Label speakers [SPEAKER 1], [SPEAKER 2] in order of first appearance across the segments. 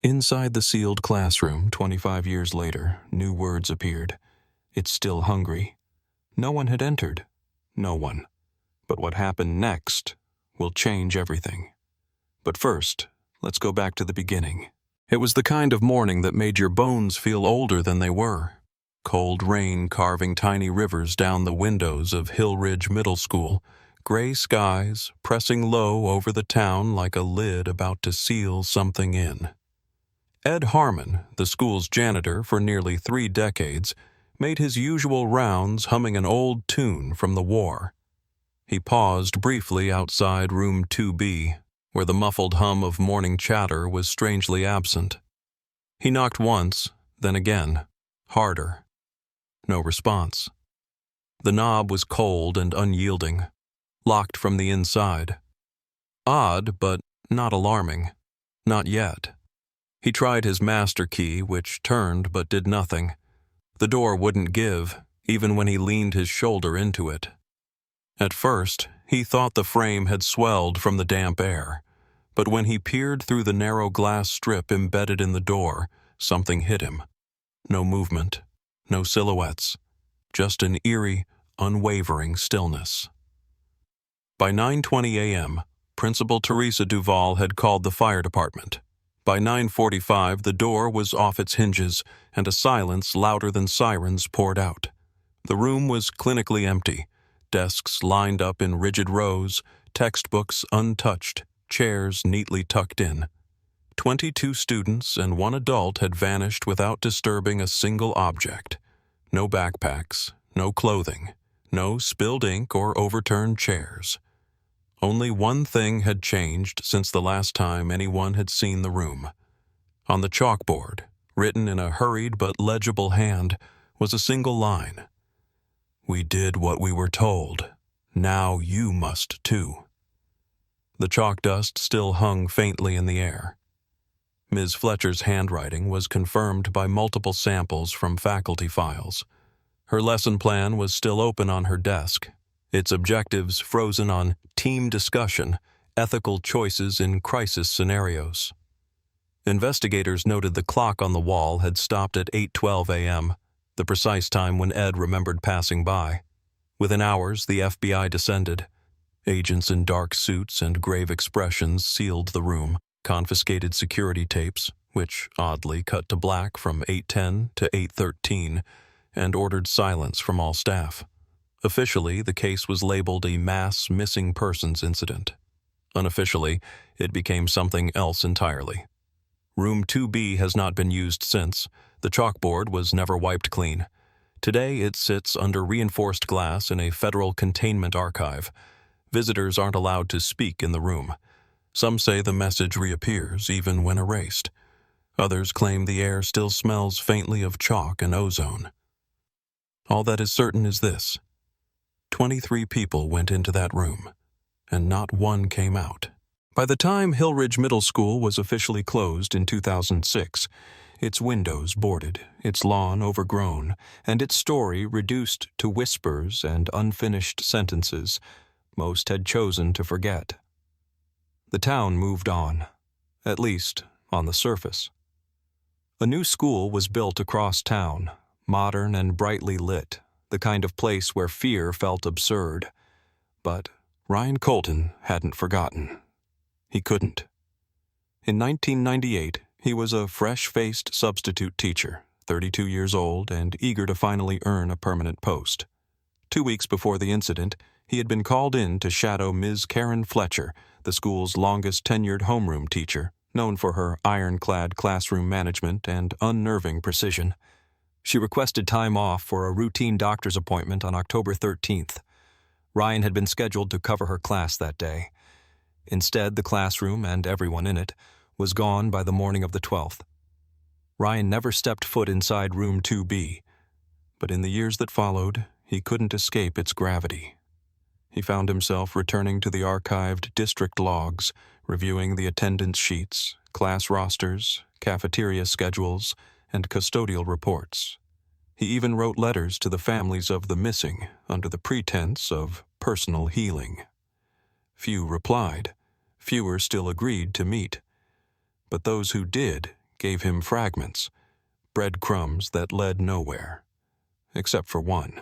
[SPEAKER 1] Inside the sealed classroom, 25 years later, new words appeared. It's still hungry. No one had entered. No one. But what happened next will change everything. But first, let's go back to the beginning. It was the kind of morning that made your bones feel older than they were. Cold rain carving tiny rivers down the windows of Hill Ridge Middle School, gray skies pressing low over the town like a lid about to seal something in. Ed Harmon, the school's janitor for nearly 3 decades, made his usual rounds humming an old tune from the war. He paused briefly outside room 2B, where the muffled hum of morning chatter was strangely absent. He knocked once, then again, harder. No response. The knob was cold and unyielding, locked from the inside. Odd, but not alarming. Not yet. He tried his master key, which turned but did nothing. The door wouldn't give, even when he leaned his shoulder into it. At first, he thought the frame had swelled from the damp air, but when he peered through the narrow glass strip embedded in the door, something hit him. No movement, no silhouettes, just an eerie, unwavering stillness. By 9:20 a.m., Principal Teresa Duval had called the fire department. By 9:45, the door was off its hinges, and a silence louder than sirens poured out. The room was clinically empty, desks lined up in rigid rows, textbooks untouched, chairs neatly tucked in. 22 students and 1 adult had vanished without disturbing a single object. No backpacks, no clothing, no spilled ink or overturned chairs. Only one thing had changed since the last time anyone had seen the room. On the chalkboard, written in a hurried but legible hand, was a single line. "We did what we were told. Now you must too." The chalk dust still hung faintly in the air. Ms. Fletcher's handwriting was confirmed by multiple samples from faculty files. Her lesson plan was still open on her desk, its objectives frozen on team discussion, ethical choices in crisis scenarios. Investigators noted the clock on the wall had stopped at 8:12 a.m., the precise time when Ed remembered passing by. Within hours, the FBI descended. Agents in dark suits and grave expressions sealed the room, confiscated security tapes, which oddly cut to black from 8:10 to 8:13, and ordered silence from all staff. Officially, the case was labeled a mass missing persons incident. Unofficially, it became something else entirely. Room 2B has not been used since. The chalkboard was never wiped clean. Today, it sits under reinforced glass in a federal containment archive. Visitors aren't allowed to speak in the room. Some say the message reappears even when erased. Others claim the air still smells faintly of chalk and ozone. All that is certain is this: 23 people went into that room, and not one came out. By the time Hill Ridge Middle School was officially closed in 2006, its windows boarded, its lawn overgrown, and its story reduced to whispers and unfinished sentences most had chosen to forget. The town moved on, at least on the surface. A new school was built across town, modern and brightly lit, the kind of place where fear felt absurd. But Ryan Colton hadn't forgotten. He couldn't. In 1998, he was a fresh-faced substitute teacher, 32 years old and eager to finally earn a permanent post. 2 weeks before the incident, he had been called in to shadow Ms. Karen Fletcher, the school's longest-tenured homeroom teacher, known for her ironclad classroom management and unnerving precision. She requested time off for a routine doctor's appointment on October 13th. Ryan had been scheduled to cover her class that day. Instead, the classroom and everyone in it was gone by the morning of the 12th. Ryan never stepped foot inside room 2B, but in the years that followed, he couldn't escape its gravity. He found himself returning to the archived district logs, reviewing the attendance sheets, class rosters, cafeteria schedules, and custodial reports. He even wrote letters to the families of the missing under the pretense of personal healing. Few replied. Fewer still agreed to meet. But those who did gave him fragments, breadcrumbs that led nowhere, except for one.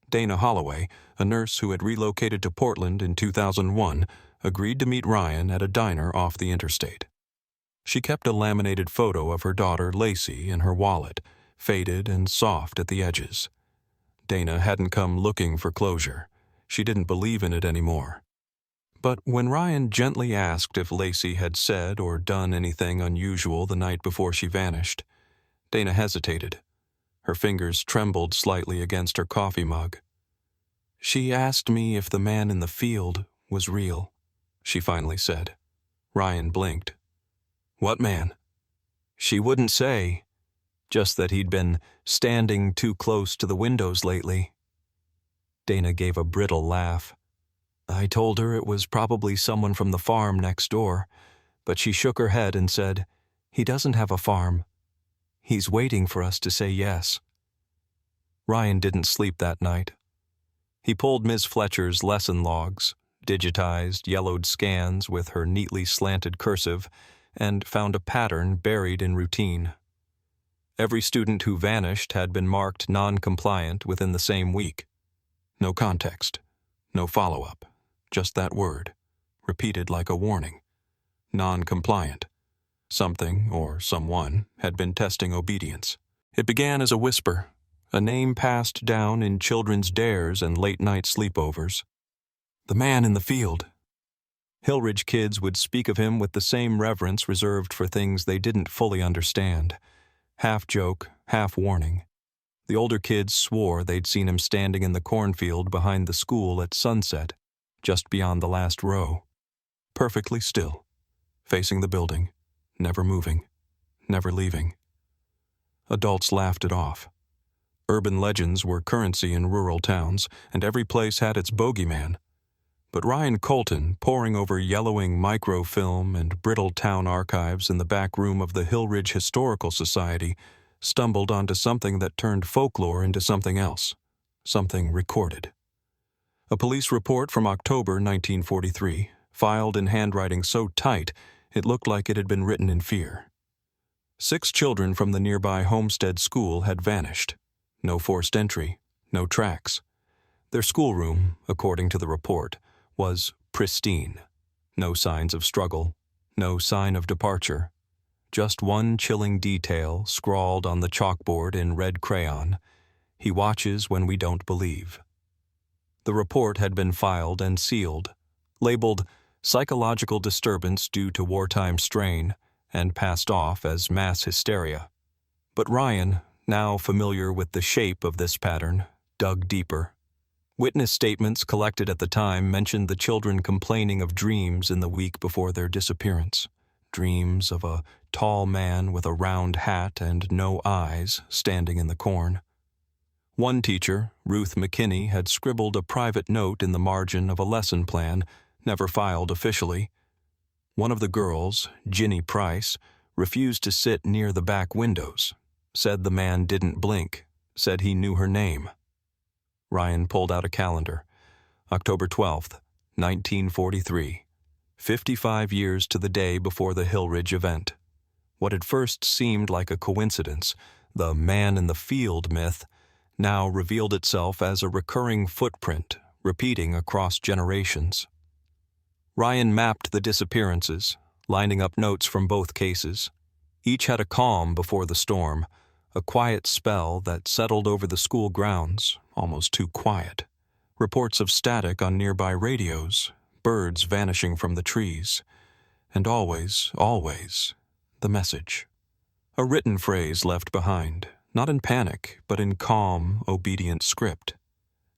[SPEAKER 1] Dana Holloway, a nurse who had relocated to Portland in 2001, agreed to meet Ryan at a diner off the interstate. She kept a laminated photo of her daughter Lacey in her wallet, faded and soft at the edges. Dana hadn't come looking for closure. She didn't believe in it anymore. But when Ryan gently asked if Lacey had said or done anything unusual the night before she vanished, Dana hesitated. Her fingers trembled slightly against her coffee mug. "She asked me if the man in the field was real," she finally said. Ryan blinked. "What man?" "She wouldn't say, just that he'd been standing too close to the windows lately." Dana gave a brittle laugh. "I told her it was probably someone from the farm next door, but she shook her head and said, 'He doesn't have a farm. He's waiting for us to say yes.'" Ryan didn't sleep that night. He pulled Ms. Fletcher's lesson logs, digitized yellowed scans with her neatly slanted cursive, and found a pattern buried in routine. Every student who vanished had been marked non-compliant within the same week. No context, no follow-up, just that word, repeated like a warning. Non-compliant. Something, or someone, had been testing obedience. It began as a whisper, a name passed down in children's dares and late-night sleepovers. "The man in the field." Hillridge kids would speak of him with the same reverence reserved for things they didn't fully understand. Half joke, half warning. The older kids swore they'd seen him standing in the cornfield behind the school at sunset, just beyond the last row. Perfectly still, facing the building, never moving, never leaving. Adults laughed it off. Urban legends were currency in rural towns, and every place had its bogeyman. But Ryan Colton, poring over yellowing microfilm and brittle town archives in the back room of the Hillridge Historical Society, stumbled onto something that turned folklore into something else, something recorded. A police report from October 1943, filed in handwriting so tight it looked like it had been written in fear. 6 children from the nearby Homestead School had vanished. No forced entry, no tracks. Their schoolroom, according to the report, was pristine. No signs of struggle, no sign of departure. Just one chilling detail scrawled on the chalkboard in red crayon: "He watches when we don't believe." The report had been filed and sealed, labeled psychological disturbance due to wartime strain, and passed off as mass hysteria. But Ryan, now familiar with the shape of this pattern, dug deeper. Witness statements collected at the time mentioned the children complaining of dreams in the week before their disappearance. Dreams of a tall man with a round hat and no eyes standing in the corn. One teacher, Ruth McKinney, had scribbled a private note in the margin of a lesson plan, never filed officially. One of the girls, Ginny Price, refused to sit near the back windows, said the man didn't blink, said he knew her name. Ryan pulled out a calendar. October 12th, 1943. 55 years to the day before the Hillridge event. What had first seemed like a coincidence, the man in the field myth, now revealed itself as a recurring footprint, repeating across generations. Ryan mapped the disappearances, lining up notes from both cases. Each had a calm before the storm, a quiet spell that settled over the school grounds, almost too quiet. Reports of static on nearby radios, birds vanishing from the trees, and always, always, the message. A written phrase left behind, not in panic, but in calm, obedient script,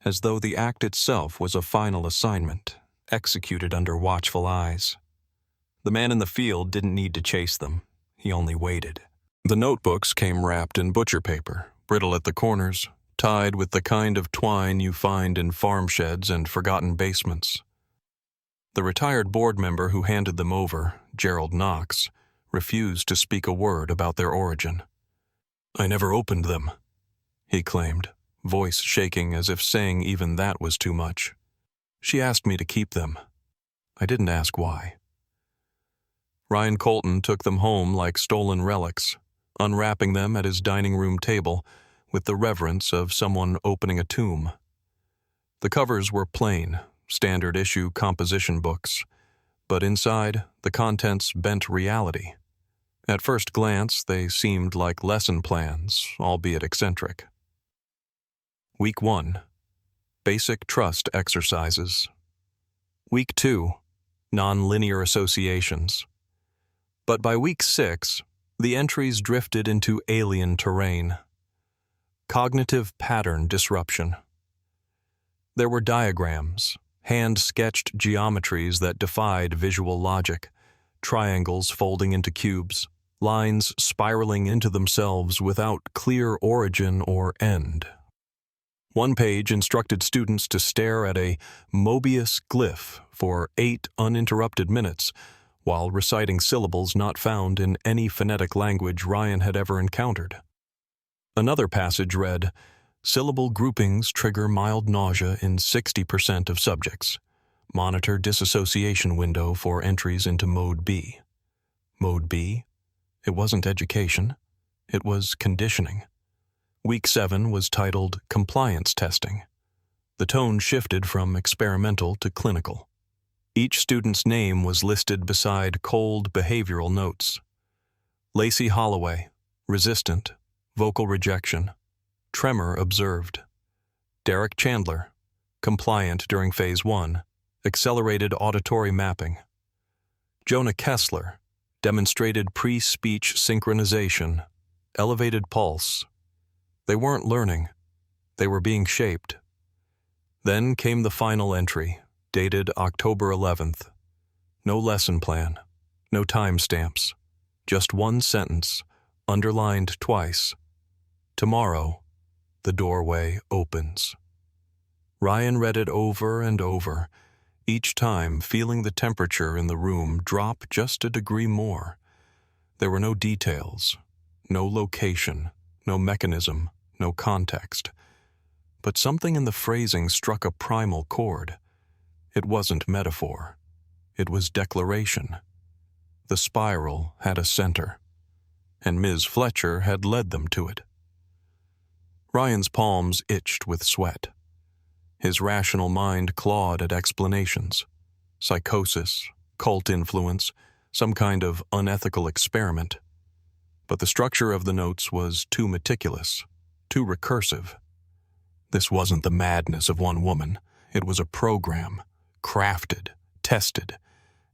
[SPEAKER 1] as though the act itself was a final assignment, executed under watchful eyes. The man in the field didn't need to chase them. He only waited. The notebooks came wrapped in butcher paper, brittle at the corners, tied with the kind of twine you find in farm sheds and forgotten basements. The retired board member who handed them over, Gerald Knox, refused to speak a word about their origin. "I never opened them," he claimed, voice shaking as if saying even that was too much. "She asked me to keep them. I didn't ask why." Ryan Colton took them home like stolen relics, unwrapping them at his dining room table with the reverence of someone opening a tomb. The covers were plain, standard-issue composition books, but inside, the contents bent reality. At first glance, they seemed like lesson plans, albeit eccentric. Week 1. Basic Trust Exercises. Week 2. Nonlinear Associations. But by week 6, the entries drifted into alien terrain. Cognitive pattern disruption. There were diagrams, hand-sketched geometries that defied visual logic, triangles folding into cubes, lines spiraling into themselves without clear origin or end. One page instructed students to stare at a Mobius glyph for 8 uninterrupted minutes while reciting syllables not found in any phonetic language Ryan had ever encountered. Another passage read, "Syllable groupings trigger mild nausea in 60% of subjects. Monitor disassociation window for entries into Mode B." Mode B? It wasn't education. It was conditioning. Week 7 was titled Compliance Testing. The tone shifted from experimental to clinical. Each student's name was listed beside cold behavioral notes. Lacey Holloway, resistant, vocal rejection, tremor observed. Derek Chandler, compliant during Phase 1, accelerated auditory mapping. Jonah Kessler, demonstrated pre-speech synchronization, elevated pulse. They weren't learning. They were being shaped. Then came the final entry, dated October 11th. No lesson plan, no timestamps, just one sentence, underlined twice. Tomorrow, the doorway opens. Ryan read it over and over, each time feeling the temperature in the room drop just a degree more. There were no details, no location, no mechanism, no context. But something in the phrasing struck a primal chord. It wasn't metaphor. It was declaration. The spiral had a center, and Ms. Fletcher had led them to it. Ryan's palms itched with sweat. His rational mind clawed at explanations. Psychosis, cult influence, some kind of unethical experiment. But the structure of the notes was too meticulous, too recursive. This wasn't the madness of one woman. It was a program, crafted, tested,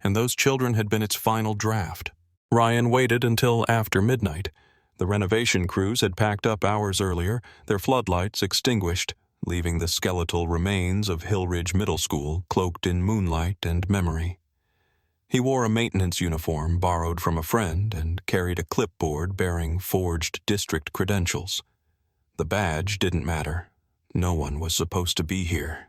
[SPEAKER 1] and those children had been its final draft. Ryan waited until after midnight. The renovation crews had packed up hours earlier, their floodlights extinguished, leaving the skeletal remains of Hillridge Middle School cloaked in moonlight and memory. He wore a maintenance uniform borrowed from a friend and carried a clipboard bearing forged district credentials. The badge didn't matter. No one was supposed to be here.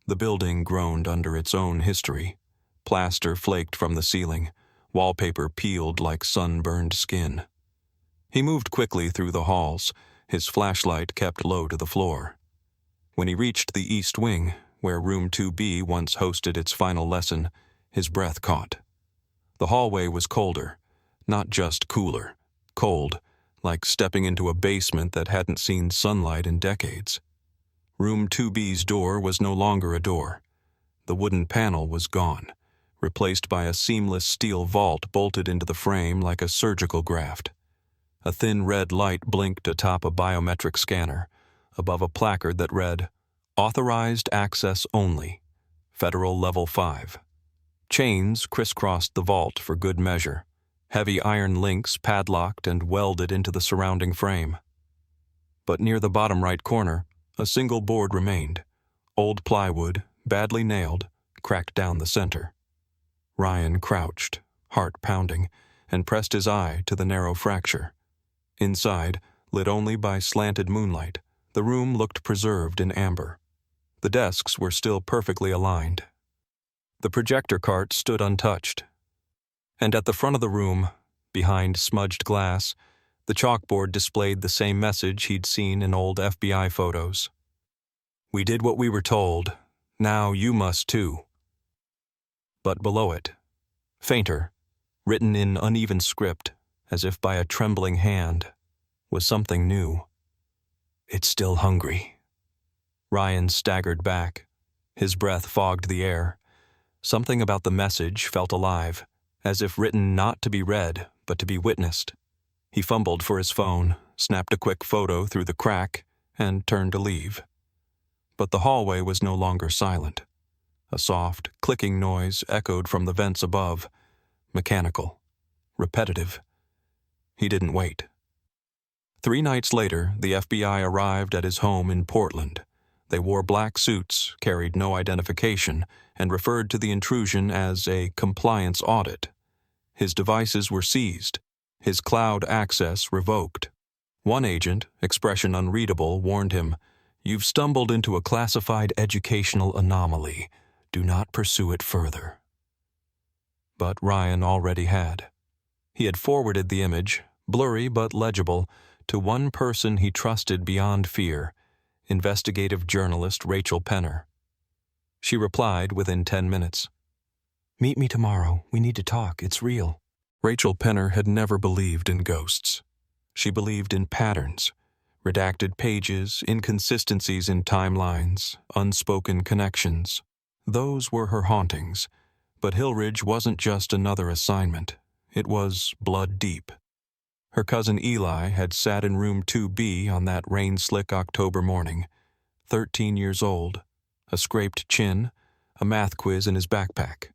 [SPEAKER 1] The building groaned under its own history. Plaster flaked from the ceiling, wallpaper peeled like sunburned skin. He moved quickly through the halls, his flashlight kept low to the floor. When he reached the East Wing, where Room 2B once hosted its final lesson, his breath caught. The hallway was colder, not just cooler, cold, like stepping into a basement that hadn't seen sunlight in decades. Room 2B's door was no longer a door. The wooden panel was gone, replaced by a seamless steel vault bolted into the frame like a surgical graft. A thin red light blinked atop a biometric scanner, above a placard that read, "Authorized access only, Federal Level 5. Chains crisscrossed the vault for good measure, heavy iron links padlocked and welded into the surrounding frame. But near the bottom right corner, a single board remained, old plywood, badly nailed, cracked down the center. Ryan crouched, heart pounding, and pressed his eye to the narrow fracture. Inside, lit only by slanted moonlight, the room looked preserved in amber. The desks were still perfectly aligned. The projector cart stood untouched. And at the front of the room, behind smudged glass, the chalkboard displayed the same message he'd seen in old FBI photos. "We did what we were told. Now you must too." But below it, fainter, written in uneven script, as if by a trembling hand, was something new. "It's still hungry." Ryan staggered back. His breath fogged the air. Something about the message felt alive, as if written not to be read, but to be witnessed. He fumbled for his phone, snapped a quick photo through the crack, and turned to leave. But the hallway was no longer silent. A soft, clicking noise echoed from the vents above, mechanical, repetitive. He didn't wait. 3 nights later, the FBI arrived at his home in Portland. They wore black suits, carried no identification, and referred to the intrusion as a compliance audit. His devices were seized, his cloud access revoked. One agent, expression unreadable, warned him, "You've stumbled into a classified educational anomaly. Do not pursue it further." But Ryan already had. He had forwarded the image, blurry but legible, to one person he trusted beyond fear, investigative journalist Rachel Penner. She replied within 10 minutes. "Meet me tomorrow. We need to talk. It's real." Rachel Penner had never believed in ghosts. She believed in patterns, redacted pages, inconsistencies in timelines, unspoken connections. Those were her hauntings. But Hillridge wasn't just another assignment. It was blood deep. Her cousin Eli had sat in room 2B on that rain-slick October morning, 13 years old, a scraped chin, a math quiz in his backpack.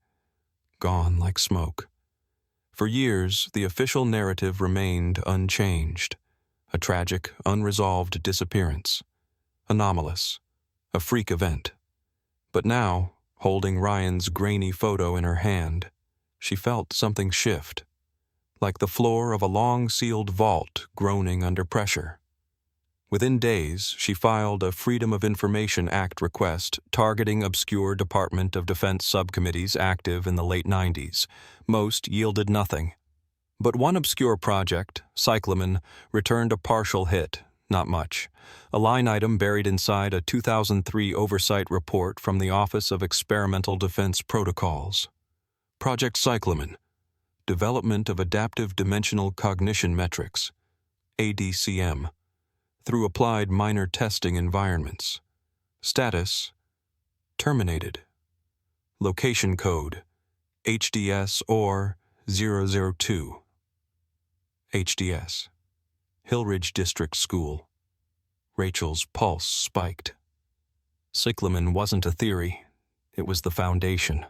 [SPEAKER 1] Gone like smoke. For years, the official narrative remained unchanged. A tragic, unresolved disappearance. Anomalous. A freak event. But now, holding Ryan's grainy photo in her hand, she felt something shift. Like the floor of a long-sealed vault groaning under pressure. Within days, she filed a Freedom of Information Act request targeting obscure Department of Defense subcommittees active in the late 90s. Most yielded nothing. But one obscure project, Cyclamen, returned a partial hit, not much. A line item buried inside a 2003 oversight report from the Office of Experimental Defense Protocols. Project Cyclamen. Development of Adaptive Dimensional Cognition Metrics, ADCM, through applied minor testing environments. Status: terminated. Location code: HDS or 002. HDS. Hillridge District School. Rachel's pulse spiked. Cyclamen wasn't a theory. It was the foundation.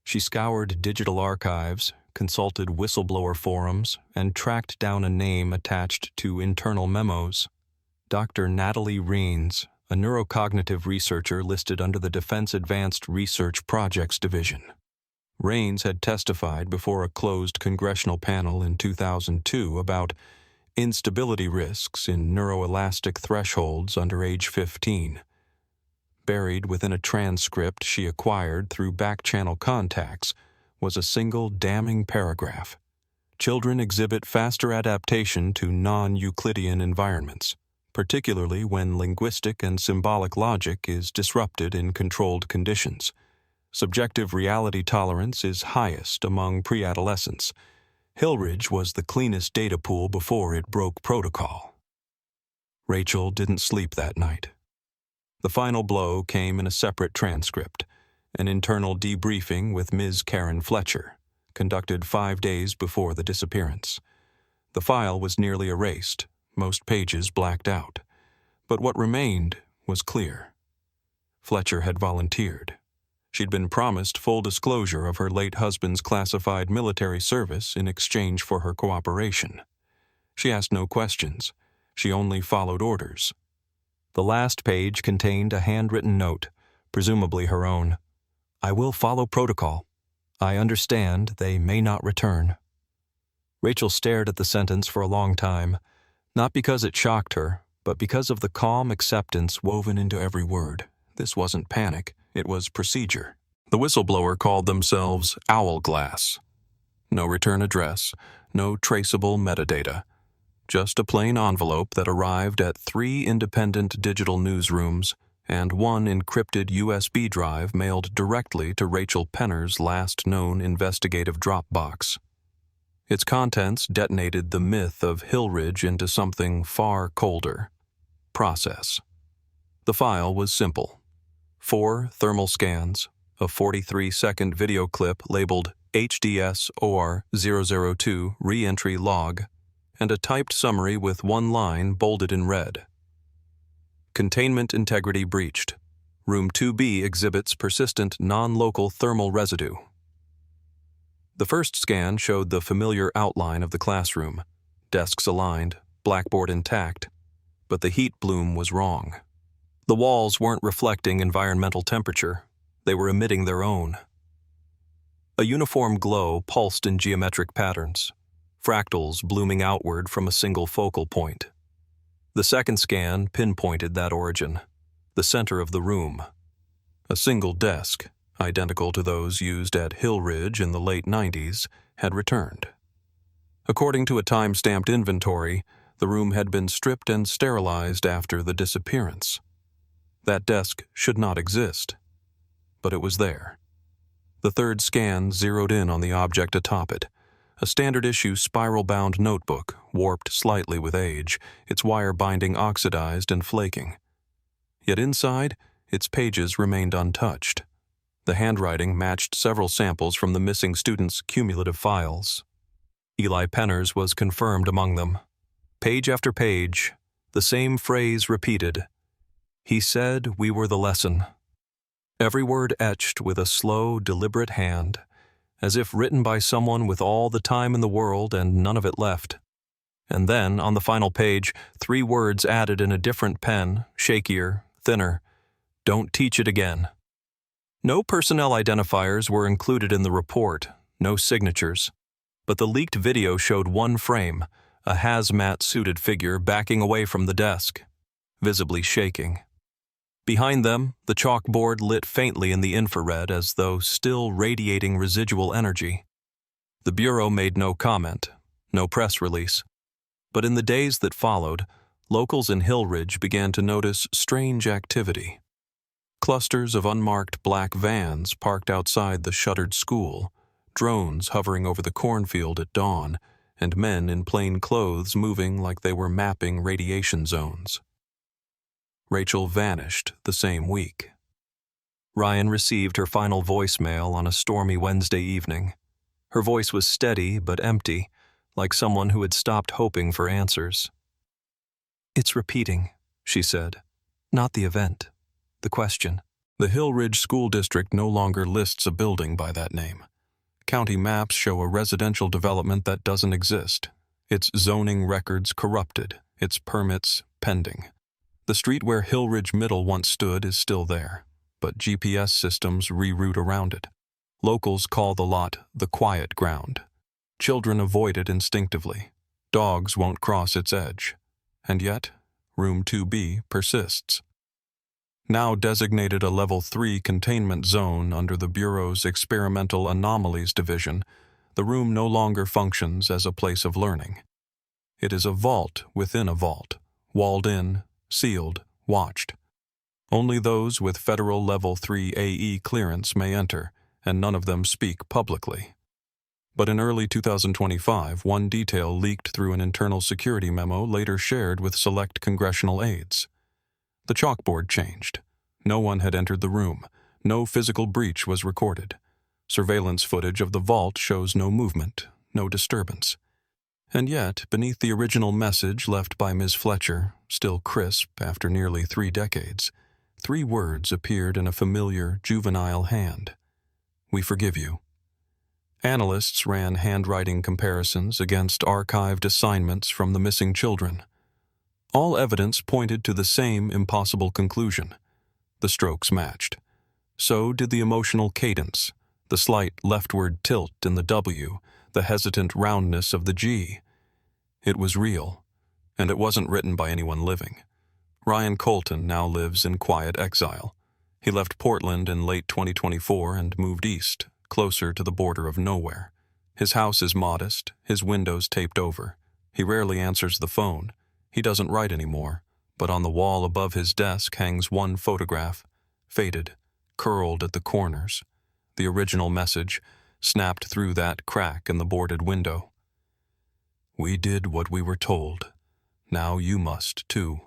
[SPEAKER 1] She scoured digital archives, consulted whistleblower forums, and tracked down a name attached to internal memos. Dr. Natalie Reines, a neurocognitive researcher listed under the Defense Advanced Research Projects Division. Reines had testified before a closed congressional panel in 2002 about instability risks in neuroelastic thresholds under age 15. Buried within a transcript she acquired through back-channel contacts was a single damning paragraph. Children exhibit faster adaptation to non-Euclidean environments, particularly when linguistic and symbolic logic is disrupted in controlled conditions. Subjective reality tolerance is highest among pre-adolescents. Hillridge was the cleanest data pool before it broke protocol. Rachel didn't sleep that night. The final blow came in a separate transcript, an internal debriefing with Ms. Karen Fletcher, conducted 5 days before the disappearance. The file was nearly erased, most pages blacked out, but what remained was clear. Fletcher had volunteered. She'd been promised full disclosure of her late husband's classified military service in exchange for her cooperation. She asked no questions. She only followed orders. The last page contained a handwritten note, presumably her own. "I will follow protocol. I understand they may not return." Rachel stared at the sentence for a long time, not because it shocked her, but because of the calm acceptance woven into every word. This wasn't panic, it was procedure. The whistleblower called themselves Owlglass. No return address, no traceable metadata. Just a plain envelope that arrived at 3 independent digital newsrooms and 1 encrypted USB drive mailed directly to Rachel Penner's last known investigative Dropbox. Its contents detonated the myth of Hillridge into something far colder. Process. The file was simple. 4 thermal scans, a 43-second video clip labeled HDS OR 002 re-entry log, and a typed summary with one line bolded in red. Containment integrity breached. Room 2B exhibits persistent non-local thermal residue. The first scan showed the familiar outline of the classroom, desks aligned, blackboard intact, but the heat bloom was wrong. The walls weren't reflecting environmental temperature, they were emitting their own. A uniform glow pulsed in geometric patterns, fractals blooming outward from a single focal point. The second scan pinpointed that origin, the center of the room. A single desk, identical to those used at Hillridge in the late 90s, had returned. According to a time-stamped inventory, the room had been stripped and sterilized after the disappearance. That desk should not exist, but it was there. The third scan zeroed in on the object atop it, a standard-issue spiral-bound notebook, warped slightly with age, its wire binding oxidized and flaking. Yet inside, its pages remained untouched. The handwriting matched several samples from the missing students' cumulative files. Eli Penner's was confirmed among them. Page after page, the same phrase repeated. He said we were the lesson. Every word etched with a slow, deliberate hand, as if written by someone with all the time in the world and none of it left. And then, on the final page, 3 words added in a different pen, shakier, thinner. Don't teach it again. No personnel identifiers were included in the report, no signatures. But the leaked video showed one frame, a hazmat-suited figure backing away from the desk, visibly shaking. Behind them, the chalkboard lit faintly in the infrared as though still radiating residual energy. The Bureau made no comment, no press release. But in the days that followed, locals in Hillridge began to notice strange activity. Clusters of unmarked black vans parked outside the shuttered school, drones hovering over the cornfield at dawn, and men in plain clothes moving like they were mapping radiation zones. Rachel vanished the same week. Ryan received her final voicemail on a stormy Wednesday evening. Her voice was steady but empty, like someone who had stopped hoping for answers. "It's repeating," she said. "Not the event. The question." The Hillridge School District no longer lists a building by that name. County maps show a residential development that doesn't exist, its zoning records corrupted, its permits pending. The street where Hillridge Middle once stood is still there, but GPS systems reroute around it. Locals call the lot the quiet ground. Children avoid it instinctively. Dogs won't cross its edge. And yet, Room 2B persists. Now designated a Level 3 containment zone under the Bureau's Experimental Anomalies Division, the room no longer functions as a place of learning. It is a vault within a vault, walled in, sealed, watched. Only those with federal Level 3 AE clearance may enter, and none of them speak publicly. But in early 2025, one detail leaked through an internal security memo later shared with select congressional aides. The chalkboard changed. No one had entered the room. No physical breach was recorded. Surveillance footage of the vault shows no movement, no disturbance. And yet, beneath the original message left by Ms. Fletcher, still crisp after nearly 3 decades, 3 words appeared in a familiar, juvenile hand. "We forgive you." Analysts ran handwriting comparisons against archived assignments from the missing children. All evidence pointed to the same impossible conclusion. The strokes matched. So did the emotional cadence, the slight leftward tilt in the W, the hesitant roundness of the G. It was real, and it wasn't written by anyone living. Ryan Colton now lives in quiet exile. He left Portland in late 2024 and moved east, closer to the border of nowhere. His house is modest, his windows taped over. He rarely answers the phone. He doesn't write anymore, but on the wall above his desk hangs one photograph, faded, curled at the corners. The original message, snapped through that crack in the boarded window. We did what we were told. Now you must, too.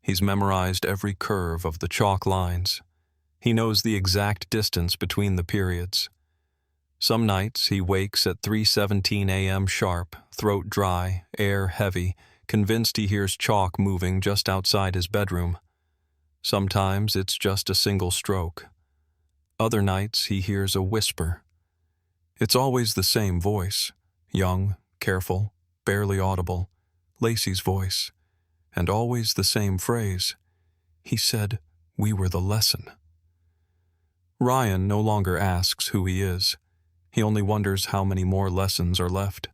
[SPEAKER 1] He's memorized every curve of the chalk lines. He knows the exact distance between the periods. Some nights he wakes at 3:17 a.m. sharp, throat dry, air heavy, convinced he hears chalk moving just outside his bedroom. Sometimes it's just a single stroke. Other nights he hears a whisper. It's always the same voice, young, careful, barely audible, Lacey's voice, and always the same phrase. He said, "We were the lesson." Ryan no longer asks who he is. He only wonders how many more lessons are left.